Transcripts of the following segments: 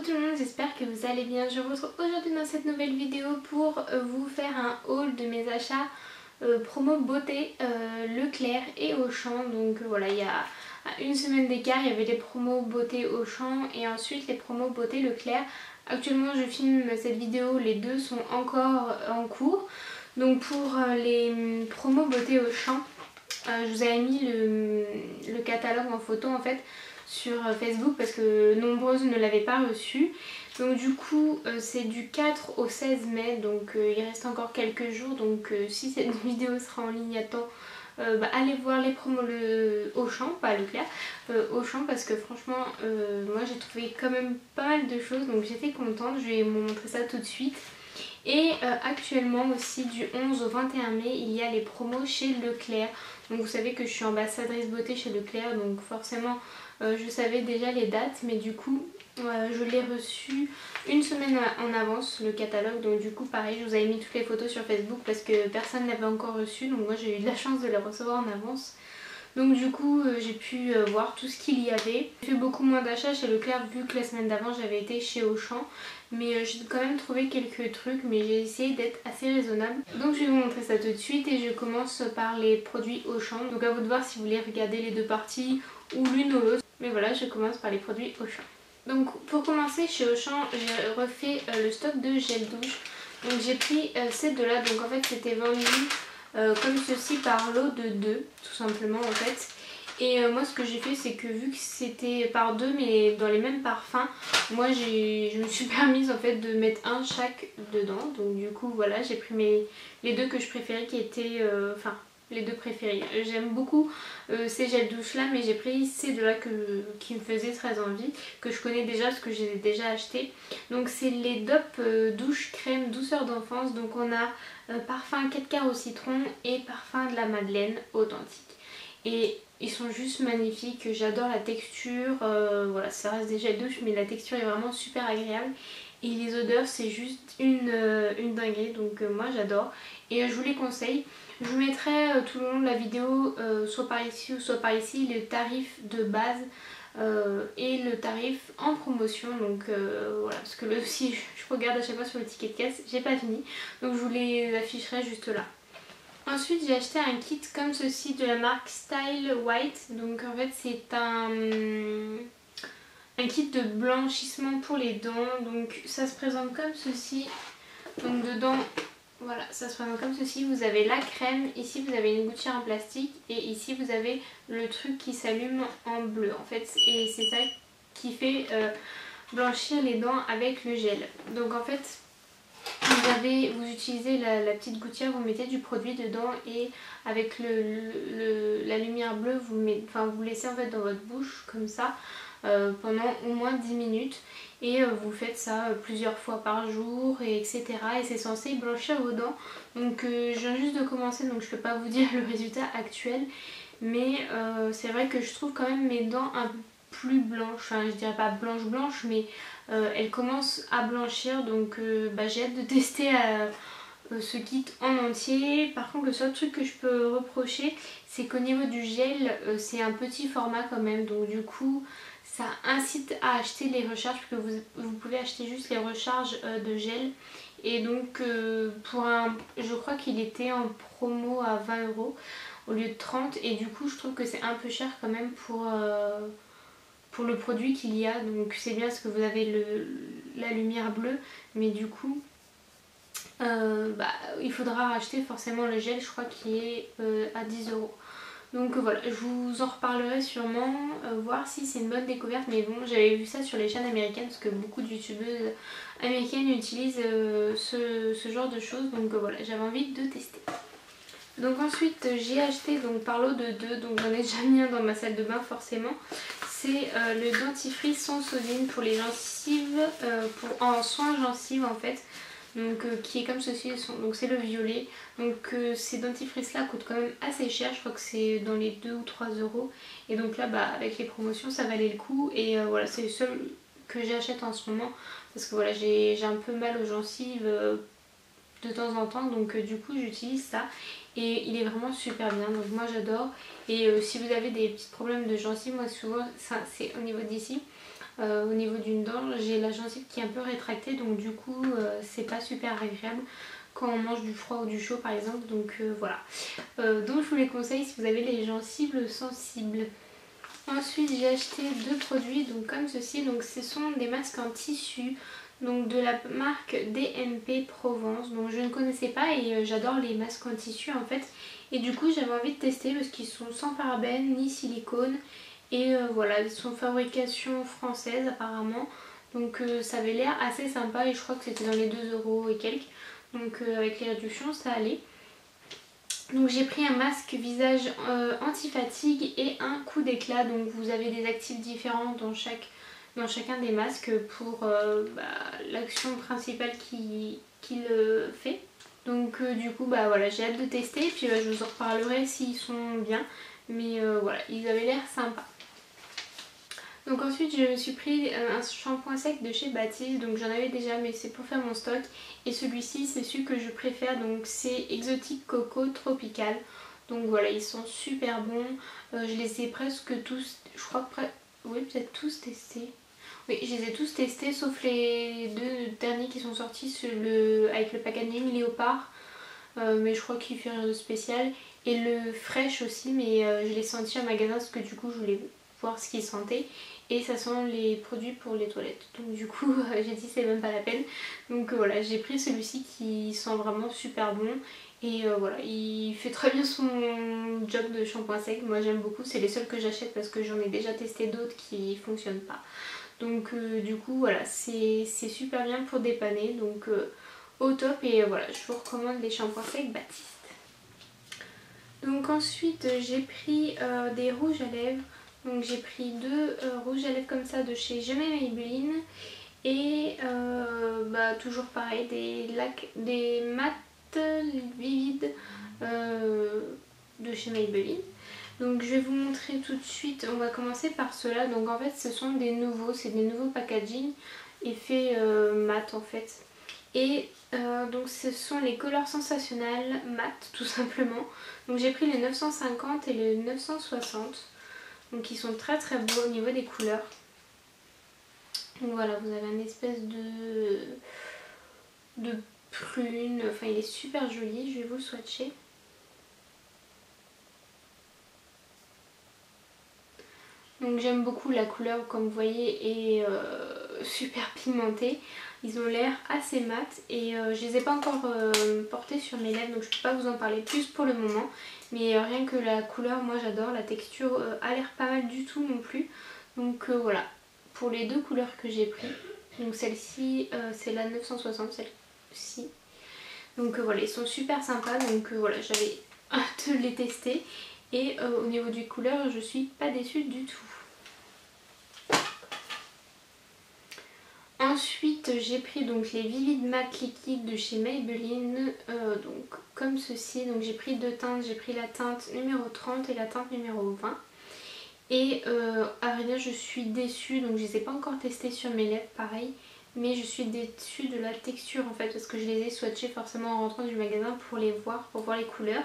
tout le monde, j'espère que vous allez bien. Je vous retrouve aujourd'hui dans cette nouvelle vidéo pour vous faire un haul de mes achats promo beauté Leclerc et Auchan. Donc voilà, il y a une semaine d'écart, il y avait les promos beauté Auchan et ensuite les promos beauté Leclerc. Actuellement je filme cette vidéo, les deux sont encore en cours. Donc pour les promos beauté Auchan, je vous avais mis le catalogue en photo en fait sur Facebook parce que nombreuses ne l'avaient pas reçu. Donc du coup c'est du 4 au 16 mai, donc il reste encore quelques jours. Donc si cette vidéo sera en ligne à temps, allez voir les promos Auchan, pas Leclerc, Auchan, parce que franchement moi j'ai trouvé quand même pas mal de choses, donc j'étais contente. Je vais vous montrer ça tout de suite. Et actuellement aussi du 11 au 21 mai il y a les promos chez Leclerc. Donc vous savez que je suis ambassadrice beauté chez Leclerc, donc forcément je savais déjà les dates, mais du coup je l'ai reçu une semaine en avance le catalogue. Donc du coup pareil, je vous avais mis toutes les photos sur Facebook parce que personne ne l'avait encore reçu, donc moi j'ai eu de la chance de les recevoir en avance. Donc du coup j'ai pu voir tout ce qu'il y avait. J'ai fait beaucoup moins d'achats chez Leclerc vu que la semaine d'avant j'avais été chez Auchan. Mais j'ai quand même trouvé quelques trucs, mais j'ai essayé d'être assez raisonnable. Donc je vais vous montrer ça tout de suite et je commence par les produits Auchan. Donc à vous de voir si vous voulez regarder les deux parties ou l'une ou l'autre. Mais voilà, je commence par les produits Auchan. Donc pour commencer chez Auchan, j'ai refait le stock de gel douche. Donc j'ai pris ces deux là, donc en fait c'était vendu comme ceci par lot de 2 tout simplement en fait. Et moi ce que j'ai fait, c'est que vu que c'était par 2 mais dans les mêmes parfums, moi je me suis permise en fait de mettre un chaque dedans. Donc du coup voilà, j'ai pris les deux que je préférais qui étaient, les deux préférés. J'aime beaucoup ces gels douche là, mais j'ai pris ces deux là qui me faisaient très envie, que je connais déjà parce que je les ai déjà achetés. Donc c'est les Dop douche crème douceur d'enfance. Donc on a parfum 4 quarts au citron et parfum de la Madeleine authentique. Et ils sont juste magnifiques, j'adore la texture, voilà, ça reste des gels douche mais la texture est vraiment super agréable. Et les odeurs c'est juste une dinguerie, donc moi j'adore. Et je vous les conseille. Je vous mettrai tout le long de la vidéo, soit par ici ou soit par ici, le tarif de base et le tarif en promotion. Donc voilà, parce que là aussi je regarde à chaque fois sur le ticket de caisse, j'ai pas fini. Donc je vous les afficherai juste là. Ensuite j'ai acheté un kit comme ceci de la marque Style White. Donc en fait c'est un kit de blanchissement pour les dents. Donc ça se présente comme ceci. Donc dedans, voilà, ça se présente comme ceci. Vous avez la crème, ici vous avez une gouttière en plastique et ici vous avez le truc qui s'allume en bleu en fait. Et c'est ça qui fait blanchir les dents avec le gel. Donc en fait vous utilisez la petite gouttière, vous mettez du produit dedans et avec la lumière bleue vous laissez en fait dans votre bouche comme ça pendant au moins 10 minutes et vous faites ça plusieurs fois par jour et etc. Et c'est censé blanchir vos dents. Donc je viens juste de commencer, donc je peux pas vous dire le résultat actuel, mais c'est vrai que je trouve quand même mes dents un peu plus blanches, enfin je dirais pas blanche mais elles commencent à blanchir. Donc j'ai hâte de tester ce kit en entier. Par contre le seul truc que je peux reprocher, c'est qu'au niveau du gel c'est un petit format quand même, donc du coup ça incite à acheter les recharges, parce que vous pouvez acheter juste les recharges de gel. Et donc je crois qu'il était en promo à 20 € au lieu de 30, et du coup je trouve que c'est un peu cher quand même pour le produit qu'il y a. Donc c'est bien parce que vous avez la lumière bleue, mais du coup il faudra racheter forcément le gel, je crois qu'il est à 10 €. Donc voilà, je vous en reparlerai sûrement, voir si c'est une bonne découverte. Mais bon, j'avais vu ça sur les chaînes américaines parce que beaucoup de youtubeuses américaines utilisent ce genre de choses. Donc voilà, j'avais envie de tester. Donc ensuite j'ai acheté donc par lot de 2, donc j'en ai déjà mis un dans ma salle de bain forcément. C'est le dentifrice sans sodine pour les gencives, en soins gencives en fait. Donc qui est comme ceci, donc c'est le violet. Donc ces dentifrices là coûtent quand même assez cher, je crois que c'est dans les 2 ou 3 €. Et donc là avec les promotions ça valait le coup. Et voilà, c'est le seul que j'achète en ce moment parce que voilà, j'ai un peu mal aux gencives de temps en temps, donc du coup j'utilise ça et il est vraiment super bien, donc moi j'adore. Et si vous avez des petits problèmes de gencives, moi souvent c'est au niveau d'ici, au niveau d'une dent. J'ai la gencive qui est un peu rétractée, donc du coup c'est pas super agréable quand on mange du froid ou du chaud par exemple, donc voilà. Donc je vous les conseille si vous avez les gencives sensibles. Ensuite j'ai acheté deux produits donc comme ceci, donc ce sont des masques en tissu, donc de la marque DMP Provence, donc je ne connaissais pas et j'adore les masques en tissu en fait, et du coup j'avais envie de tester parce qu'ils sont sans parabènes ni silicone, et voilà, ils sont fabrication française apparemment, donc ça avait l'air assez sympa et je crois que c'était dans les 2 € et quelques, donc avec les réductions ça allait. Donc j'ai pris un masque visage anti-fatigue et un coup d'éclat, donc vous avez des actifs différents dans chacun des masques pour l'action principale qu'il fait. Donc du coup voilà, j'ai hâte de tester et puis je vous en reparlerai s'ils sont bien, mais voilà, ils avaient l'air sympas. Donc ensuite je me suis pris un shampoing sec de chez Baptiste, donc j'en avais déjà mais c'est pour faire mon stock, et celui-ci c'est celui que je préfère, donc c'est Exotique Coco Tropical. Donc voilà, ils sont super bons, je les ai presque tous, je crois oui peut-être tous testés. Oui, je les ai tous testés sauf les deux derniers qui sont sortis avec le packaging léopard, mais je crois qu'il fait rien de spécial, et le fraîche aussi, mais je l'ai senti en magasin parce que du coup je voulais voir ce qu'il sentait, et ça sent les produits pour les toilettes, donc du coup j'ai dit c'est même pas la peine. Donc voilà, j'ai pris celui-ci qui sent vraiment super bon, et voilà, il fait très bien son job de shampoing sec. Moi j'aime beaucoup, c'est les seuls que j'achète parce que j'en ai déjà testé d'autres qui fonctionnent pas, donc du coup voilà, c'est super bien pour dépanner, donc au top, et voilà, je vous recommande les shampoings secs Baptiste. Donc ensuite j'ai pris des rouges à lèvres. Donc j'ai pris deux rouges à lèvres comme ça de chez Jamais Maybelline, et toujours pareil, des mat vivides de chez Maybelline. Donc je vais vous montrer tout de suite, on va commencer par ceux-là. Donc en fait ce sont des nouveaux, c'est des nouveaux packaging effet mat en fait. Et donc ce sont les couleurs sensationnelles mat tout simplement. Donc j'ai pris les 950 et les 960. Donc ils sont très très beaux au niveau des couleurs. Donc voilà, vous avez une espèce de prune, enfin il est super joli, je vais vous le swatcher. Donc j'aime beaucoup la couleur, comme vous voyez, est super pigmentée. Ils ont l'air assez mat, et je les ai pas encore portés sur mes lèvres, donc je peux pas vous en parler plus pour le moment. Mais rien que la couleur, moi j'adore, la texture a l'air pas mal du tout non plus. Donc voilà, pour les deux couleurs que j'ai pris. Donc celle-ci c'est la 960, celle-ci. Donc voilà, ils sont super sympas, donc voilà, j'avais hâte de les tester. Et au niveau du couleur, je suis pas déçue du tout. Ensuite j'ai pris donc les Vivid Matte Liquide de chez Maybelline, donc comme ceci. Donc j'ai pris deux teintes, j'ai pris la teinte numéro 30 et la teinte numéro 20. Et à vrai dire je suis déçue, donc je les ai pas encore testées sur mes lèvres pareil, mais je suis déçue de la texture en fait, parce que je les ai swatchées forcément en rentrant du magasin pour les voir, pour voir les couleurs.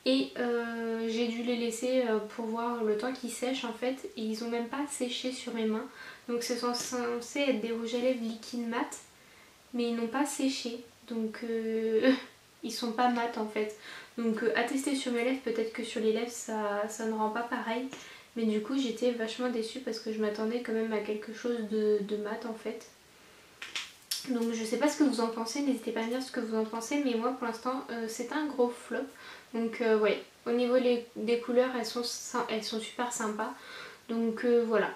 Et j'ai dû les laisser pour voir le temps qu'ils sèchent en fait, et ils ont même pas séché sur mes mains. Donc ce sont censés être des rouges à lèvres liquide mat, mais ils n'ont pas séché, donc ils sont pas mat en fait. Donc à tester sur mes lèvres, peut-être que sur les lèvres ça ne rend pas pareil, mais du coup j'étais vachement déçue parce que je m'attendais quand même à quelque chose de mat en fait. Donc je sais pas ce que vous en pensez, n'hésitez pas à me dire ce que vous en pensez, mais moi pour l'instant c'est un gros flop. Donc ouais, au niveau des couleurs elles sont super sympas, donc voilà.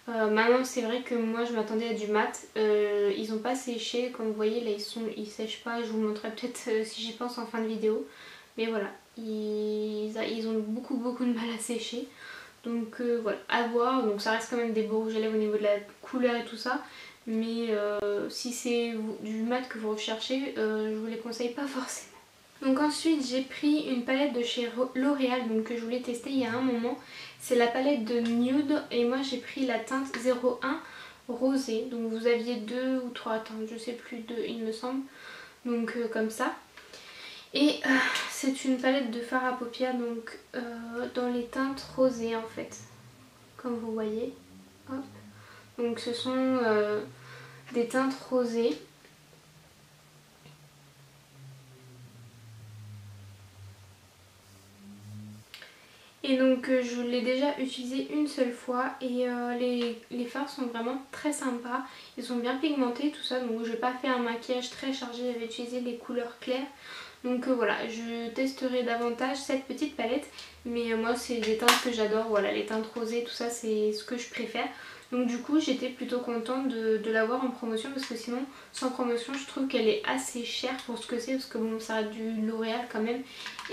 Maintenant c'est vrai que moi je m'attendais à du mat, ils ont pas séché, comme vous voyez là ils sèchent pas, je vous montrerai peut-être si j'y pense en fin de vidéo. Mais voilà, ils ont beaucoup de mal à sécher. Donc voilà, à voir, donc ça reste quand même des beaux rouges à lèvres au niveau de la couleur et tout ça. Mais si c'est du mat que vous recherchez, je vous les conseille pas forcément. Donc ensuite j'ai pris une palette de chez L'Oréal, donc que je voulais tester il y a un moment. C'est la palette de Nude, et moi j'ai pris la teinte 01 rosé. Donc vous aviez deux ou trois teintes, je sais plus, deux il me semble. Donc comme ça. Et c'est une palette de fard à paupières, donc dans les teintes rosées en fait, comme vous voyez. Hop. Donc ce sont des teintes rosées. Et donc je l'ai déjà utilisé une seule fois et les fards sont vraiment très sympas. Ils sont bien pigmentés tout ça, donc je n'ai pas fait un maquillage très chargé, j'avais utilisé les couleurs claires. Donc voilà, je testerai davantage cette petite palette. Mais moi c'est des teintes que j'adore, voilà, les teintes rosées, tout ça c'est ce que je préfère. Donc du coup j'étais plutôt contente de l'avoir en promotion parce que sinon sans promotion je trouve qu'elle est assez chère pour ce que c'est. Parce que bon, ça reste du L'Oréal quand même.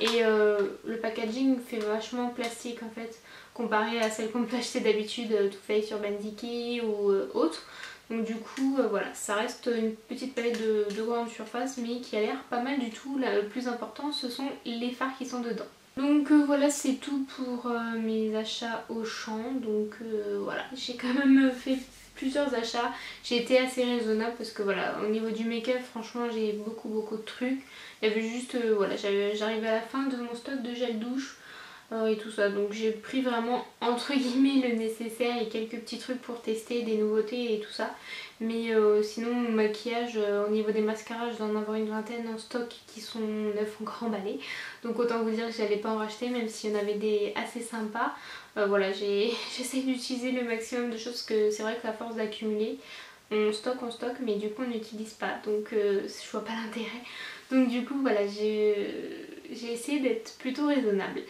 Et le packaging fait vachement plastique en fait comparé à celle qu'on peut acheter d'habitude Too Faced, Urban Decay ou autre. Donc du coup voilà, ça reste une petite palette de grande surface mais qui a l'air pas mal du tout. Là, le plus important ce sont les fards qui sont dedans. Donc voilà, c'est tout pour mes achats Auchan. Donc voilà, j'ai quand même fait plusieurs achats. J'ai été assez raisonnable parce que voilà, au niveau du make-up franchement j'ai beaucoup de trucs. Il y avait juste, voilà, j'arrivais à la fin de mon stock de gel douche et tout ça. Donc j'ai pris vraiment entre guillemets le nécessaire et quelques petits trucs pour tester des nouveautés et tout ça. Mais sinon mon maquillage, au niveau des mascaras, je dois en avoir une vingtaine en stock qui sont neufs encore emballés. Donc autant vous dire que j'allais pas en racheter même s'il y en avait des assez sympas. Voilà, j'essaie d'utiliser le maximum de choses parce que c'est vrai que la force d'accumuler, on stocke mais du coup on n'utilise pas. Donc je vois pas l'intérêt. Donc du coup voilà, j'ai essayé d'être plutôt raisonnable.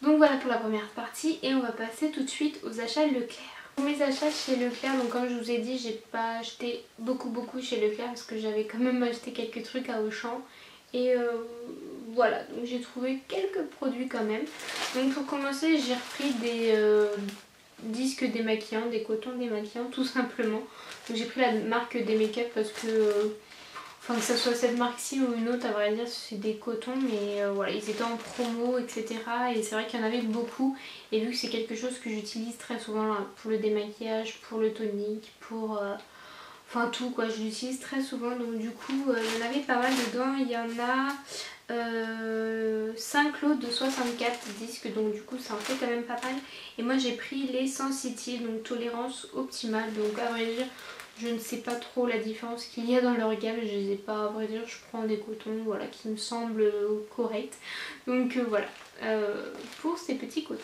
Donc voilà pour la première partie et on va passer tout de suite aux achats Leclerc. Pour mes achats chez Leclerc, donc comme je vous ai dit, j'ai pas acheté beaucoup chez Leclerc parce que j'avais quand même acheté quelques trucs à Auchan. Et voilà, donc j'ai trouvé quelques produits quand même. Donc pour commencer, j'ai repris des disques démaquillants, des cotons démaquillants tout simplement. Donc j'ai pris la marque des make-up parce que... Enfin que ce soit cette marque-ci ou une autre, à vrai dire c'est des cotons, mais voilà, ils étaient en promo etc. Et c'est vrai qu'il y en avait beaucoup. Et vu que c'est quelque chose que j'utilise très souvent là, pour le démaquillage, pour le tonique, pour... Enfin tout quoi, je l'utilise très souvent. Donc du coup il y en avait pas mal dedans. Il y en a 5 lots de 64 disques. Donc du coup ça en fait quand même pas mal. Et moi j'ai pris les Sensity, donc tolérance optimale. Donc à vrai dire je ne sais pas trop la différence qu'il y a dans leur gamme. Je les ai pas, à vrai dire je prends des cotons voilà, qui me semblent corrects. Donc voilà pour ces petits cotons.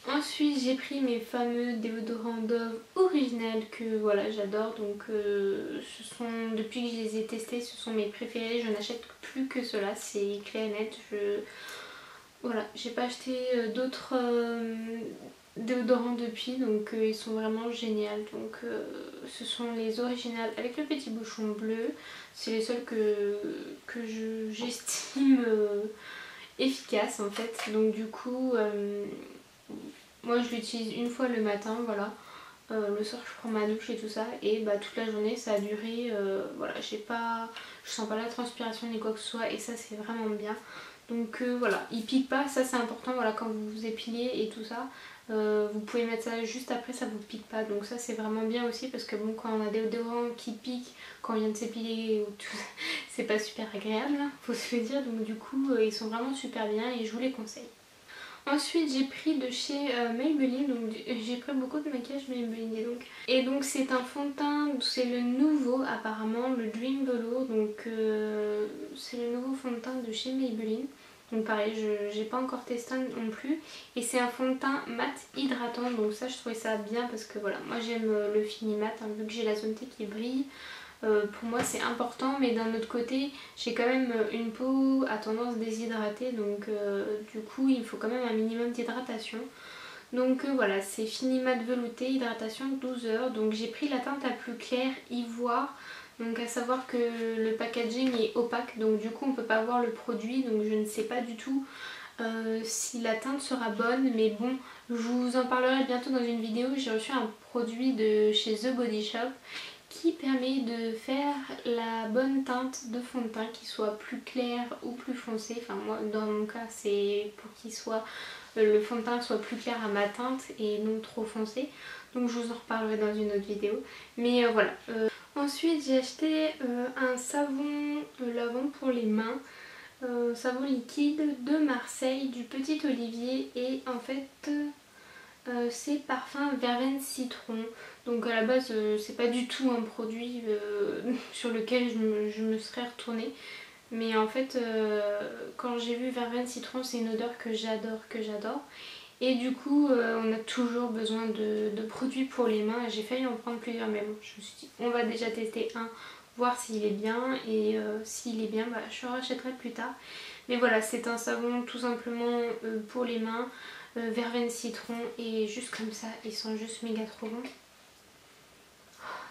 Ensuite j'ai pris mes fameux déodorants Dove original que voilà j'adore. Donc depuis que je les ai testés ce sont mes préférés. Je n'achète plus que cela, c'est clair et net. Voilà, j'ai pas acheté d'autres déodorants depuis, donc ils sont vraiment géniaux. Donc ce sont les originales avec le petit bouchon bleu. C'est les seuls que j'estime efficaces en fait. Donc du coup moi je l'utilise une fois le matin, voilà. Le soir je prends ma douche et tout ça et bah toute la journée ça a duré, voilà, je sens pas la transpiration ni quoi que ce soit et ça c'est vraiment bien. Donc voilà, il pique pas, ça c'est important, voilà, quand vous vous épilez et tout ça, vous pouvez mettre ça juste après, ça vous pique pas. Donc ça c'est vraiment bien aussi parce que bon, quand on a des déodorants qui piquent quand on vient de s'épiler ou tout, c'est pas super agréable, hein, faut se le dire. Donc du coup ils sont vraiment super bien et je vous les conseille. Ensuite j'ai pris de chez Maybelline, donc j'ai pris beaucoup de maquillage Maybelline et donc c'est un fond de teint, c'est le nouveau apparemment, le Dream Velour. Donc c'est le nouveau fond de teint de chez Maybelline. Donc pareil, j'ai pas encore testé non plus. Et c'est un fond de teint mat hydratant, donc ça je trouvais ça bien parce que voilà, moi j'aime le fini mat, hein, vu que j'ai la zone T qui brille. Pour moi c'est important, mais d'un autre côté j'ai quand même une peau à tendance déshydratée, donc du coup il faut quand même un minimum d'hydratation. Donc voilà, c'est fini mat velouté, hydratation 12 heures. Donc j'ai pris la teinte la plus claire, ivoire. Donc à savoir que le packaging est opaque, donc du coup on peut pas voir le produit, donc je ne sais pas du tout si la teinte sera bonne, mais bon, je vous en parlerai bientôt dans une vidéo. J'ai reçu un produit de chez The Body Shop qui permet de faire la bonne teinte de fond de teint, qui soit plus clair ou plus foncé. Enfin moi dans mon cas c'est pour qu'il soit le fond de teint soit plus clair à ma teinte et non trop foncé. Donc je vous en reparlerai dans une autre vidéo. Mais voilà. Ensuite j'ai acheté un savon lavant pour les mains. Savon liquide de Marseille du Petit Olivier. Et en fait c'est parfum verveine citron. Donc à la base c'est pas du tout un produit sur lequel je me serais retournée. Mais en fait quand j'ai vu verveine citron, c'est une odeur que j'adore. Et du coup on a toujours besoin de produits pour les mains. J'ai failli en prendre plusieurs mais bon, je me suis dit on va déjà tester un, voir s'il est bien. Et s'il est bien, bah, je rachèterai plus tard. Mais voilà, c'est un savon tout simplement pour les mains, verveine citron, et juste comme ça, ils sont juste méga trop bons.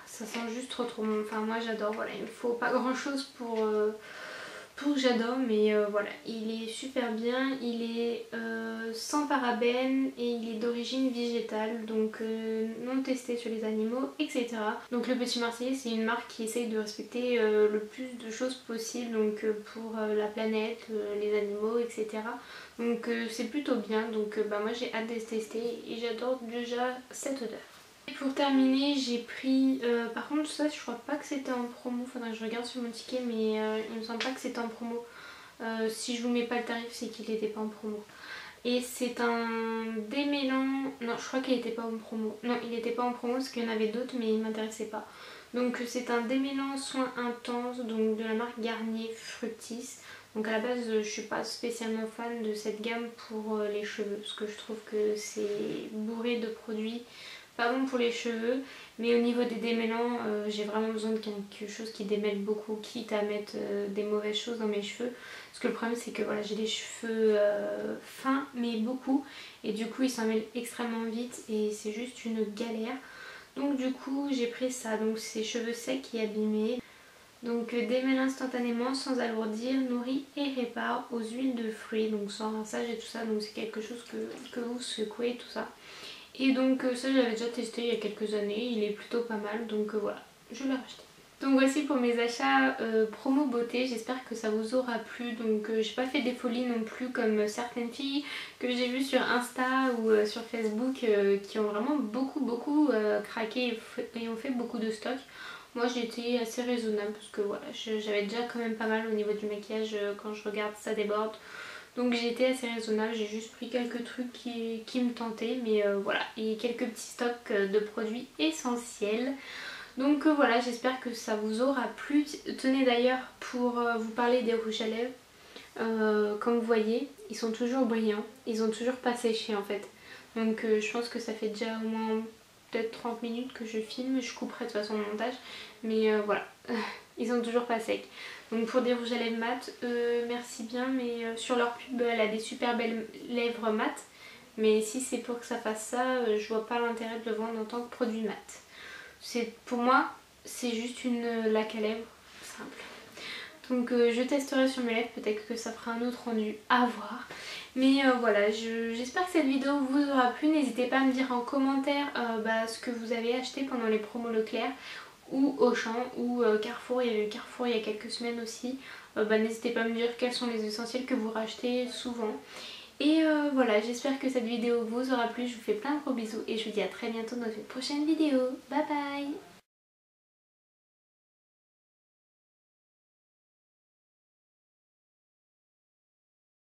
Ça sent juste trop bon. Enfin moi j'adore, voilà, il me faut pas grand chose pour que j'adore, mais voilà, il est super bien. Il est sans parabènes et il est d'origine végétale, donc non testé sur les animaux, etc. Donc le Petit Marseillais, c'est une marque qui essaye de respecter le plus de choses possible, donc pour la planète, les animaux, etc. Donc c'est plutôt bien, donc bah, moi j'ai hâte de tester et j'adore déjà cette odeur. Et pour terminer, j'ai pris, par contre ça je crois pas que c'était en promo, faudrait que je regarde sur mon ticket, mais il me semble pas que c'était en promo. Si je vous mets pas le tarif, c'est qu'il n'était pas en promo. Et c'est un démêlant, non je crois qu'il n'était pas en promo, non il n'était pas en promo parce qu'il y en avait d'autres mais il ne m'intéressait pas. Donc c'est un démêlant soin intense, donc de la marque Garnier Fructis. Donc à la base je suis pas spécialement fan de cette gamme pour les cheveux, parce que je trouve que c'est bourré de produits pas bon pour les cheveux, mais au niveau des démêlants j'ai vraiment besoin de quelque chose qui démêle beaucoup, quitte à mettre des mauvaises choses dans mes cheveux. Parce que le problème c'est que voilà, j'ai des cheveux fins mais beaucoup, et du coup ils s'en mêlent extrêmement vite et c'est juste une galère. Donc du coup j'ai pris ça, donc c'est cheveux secs et abîmés. Donc démêle instantanément sans alourdir, nourrit et répare aux huiles de fruits, donc sans rinçage et tout ça, donc c'est quelque chose que vous secouez et tout ça. Et donc ça j'avais déjà testé il y a quelques années, il est plutôt pas mal, donc voilà, je l'ai racheté. Donc voici pour mes achats promo beauté, j'espère que ça vous aura plu. Donc j'ai pas fait des folies non plus comme certaines filles que j'ai vues sur Insta ou sur Facebook qui ont vraiment beaucoup craqué et ont fait beaucoup de stock. Moi j'ai été assez raisonnable parce que voilà, j'avais déjà quand même pas mal au niveau du maquillage, quand je regarde ça déborde. Donc j'ai été assez raisonnable, j'ai juste pris quelques trucs qui me tentaient, mais voilà, et quelques petits stocks de produits essentiels. Donc voilà, j'espère que ça vous aura plu. Tenez d'ailleurs, pour vous parler des rouges à lèvres, comme vous voyez, ils sont toujours brillants, ils ont toujours pas séché en fait. Donc je pense que ça fait déjà au moins peut-être 30 minutes que je filme, je couperai de toute façon le montage, mais voilà, ils sont toujours pas secs. Donc pour des rouges à lèvres mat, merci bien, mais sur leur pub elle a des super belles lèvres mat, mais si c'est pour que ça fasse ça, je vois pas l'intérêt de le vendre en tant que produit mat. Pour moi c'est juste une laque à lèvres simple. Donc je testerai sur mes lèvres, peut-être que ça fera un autre rendu à voir. Mais voilà, j'espère que cette vidéo vous aura plu. N'hésitez pas à me dire en commentaire ce que vous avez acheté pendant les promos Leclerc ou Auchan ou Carrefour. Il y a eu Carrefour il y a quelques semaines aussi. N'hésitez pas à me dire quels sont les essentiels que vous rachetez souvent. Et voilà, j'espère que cette vidéo vous aura plu. Je vous fais plein de gros bisous et je vous dis à très bientôt dans une prochaine vidéo. Bye bye!